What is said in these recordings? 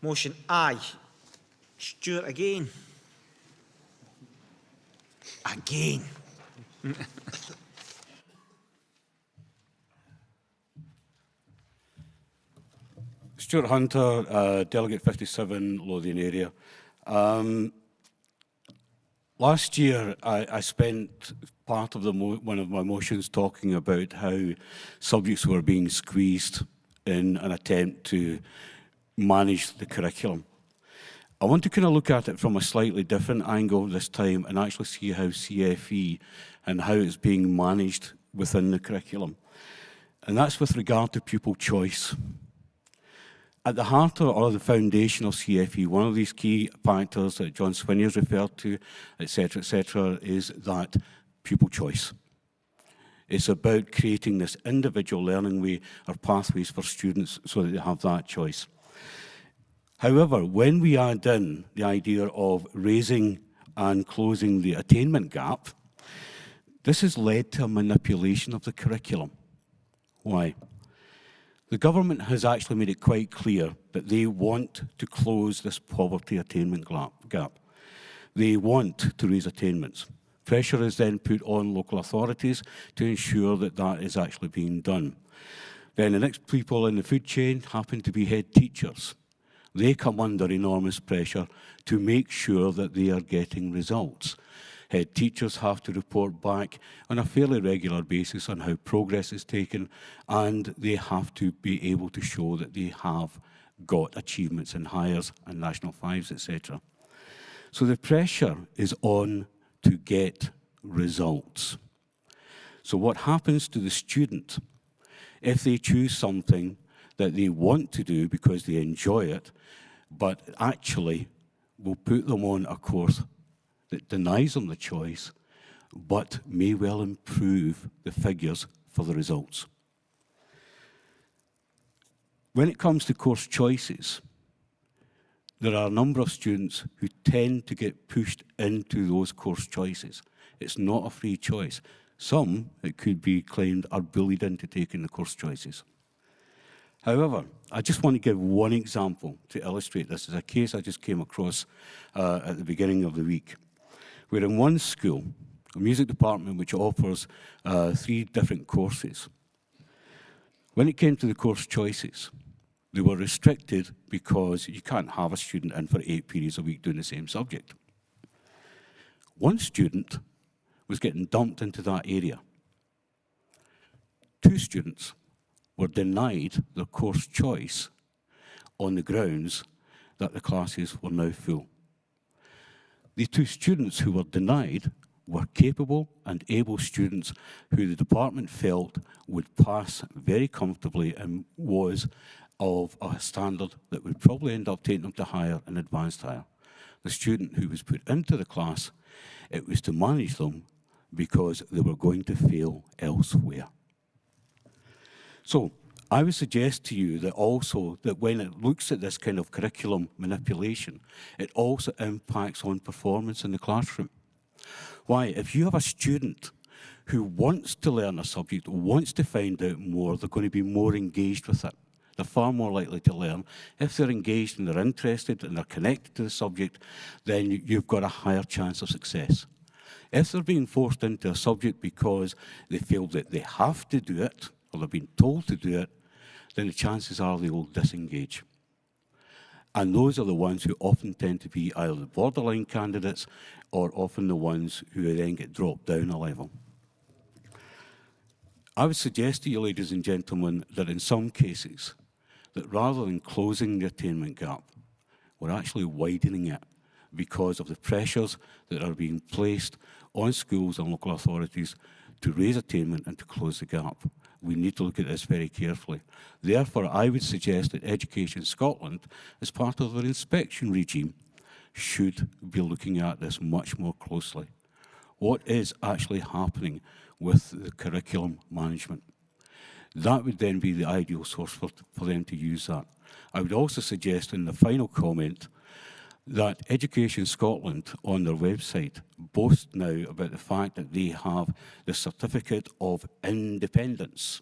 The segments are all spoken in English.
Motion aye. Stuart again. Again. Stuart Hunter, Delegate 57, Lothian area. Last year, I spent part of one of my motions talking about how subjects were being squeezed in an attempt to manage the curriculum. I want to kind of look at it from a slightly different angle this time and actually see how CFE and how it's being managed within the curriculum. And that's with regard to pupil choice. At the heart of, or the foundation of CFE, one of these key factors that John Swinner's referred to, etc., is that pupil choice. It's about creating this individual learning way or pathways for students so that they have that choice. However, when we add in the idea of raising and closing the attainment gap, this has led to a manipulation of the curriculum. Why? The government has actually made it quite clear that they want to close this poverty attainment gap. They want to raise attainments. Pressure is then put on local authorities to ensure that that is actually being done. Then the next people in the food chain happen to be head teachers. They come under enormous pressure to make sure that they are getting results. Head teachers have to report back on a fairly regular basis on how progress is taken, and they have to be able to show that they have got achievements in hires and national fives, etc. So the pressure is on to get results. So what happens to the student if they choose something that they want to do because they enjoy it, but actually will put them on a course that denies them the choice, but may well improve the figures for the results? When it comes to course choices, there are a number of students who tend to get pushed into those course choices. It's not a free choice. Some, it could be claimed, are bullied into taking the course choices. However, I just want to give one example to illustrate this. It's a case I just came across at the beginning of the week, where in one school, a music department which offers 3 different courses, when it came to the course choices, they were restricted because you can't have a student in for 8 periods a week doing the same subject. One student was getting dumped into that area. 2 students were denied their course choice on the grounds that the classes were now full. The 2 students who were denied were capable and able students who the department felt would pass very comfortably and was of a standard that would probably end up taking them to higher and advanced higher. The student who was put into the class, it was to manage them because they were going to fail elsewhere. So I would suggest to you that also that when it looks at this kind of curriculum manipulation, it also impacts on performance in the classroom. Why? If you have a student who wants to learn a subject, wants to find out more, they're going to be more engaged with it. They're far more likely to learn. If they're engaged and they're interested and they're connected to the subject, then you've got a higher chance of success. If they're being forced into a subject because they feel that they have to do it, or they're being told to do it, then the chances are they will disengage. And those are the ones who often tend to be either the borderline candidates or often the ones who then get dropped down a level. I would suggest to you, ladies and gentlemen, that in some cases, that rather than closing the attainment gap, we're actually widening it because of the pressures that are being placed on schools and local authorities to raise attainment and to close the gap. We need to look at this very carefully. Therefore, I would suggest that Education Scotland, as part of their inspection regime, should be looking at this much more closely. What is actually happening with the curriculum management? That would then be the ideal source for them to use that. I would also suggest in the final comment that Education Scotland on their website boast now about the fact that they have the certificate of independence.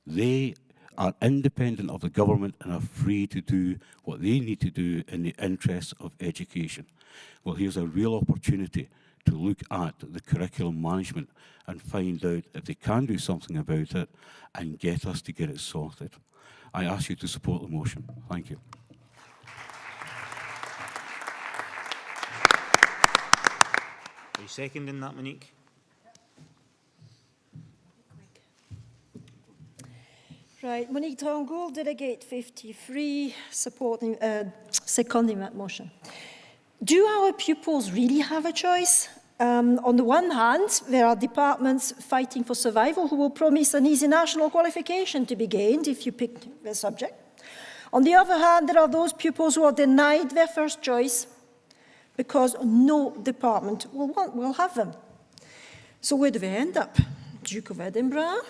They are independent of the government and are free to do what they need to do in the interests of education. Well, here's a real opportunity to look at the curriculum management and find out if they can do something about it and get us to get it sorted. I ask you to support the motion. Thank you. Are you seconding that, Monique? Right, Monique Turngold, Delegate 53, supporting, seconding that motion. Do our pupils really have a choice? On the one hand, there are departments fighting for survival who will promise an easy national qualification to be gained if you pick the subject. On the other hand, there are those pupils who are denied their first choice because no department will have them. So where do they end up? Duke of Edinburgh,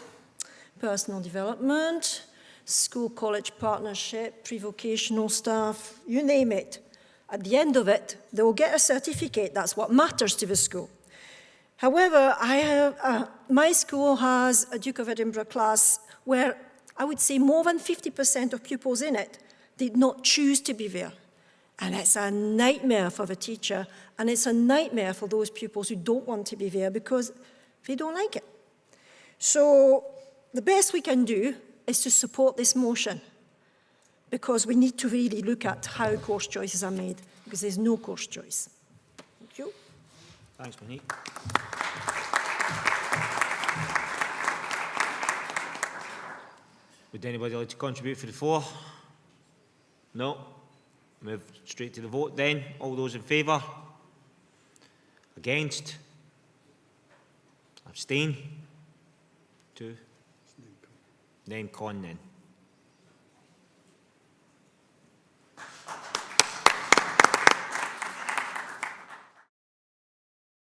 personal development, school-college partnership, pre-vocational staff, you name it. At the end of it, they will get a certificate. That's what matters to the school. However, my school has a Duke of Edinburgh class where I would say more than 50% of pupils in it did not choose to be there. And it's a nightmare for the teacher, and it's a nightmare for those pupils who don't want to be there because they don't like it. So the best we can do is to support this motion, because we need to really look at how course choices are made, because there's no course choice. Thank you. Thanks, Monique. Would anybody like to contribute for the floor? No? Move straight to the vote then. All those in favour? Against? Abstain? 2? Then con then.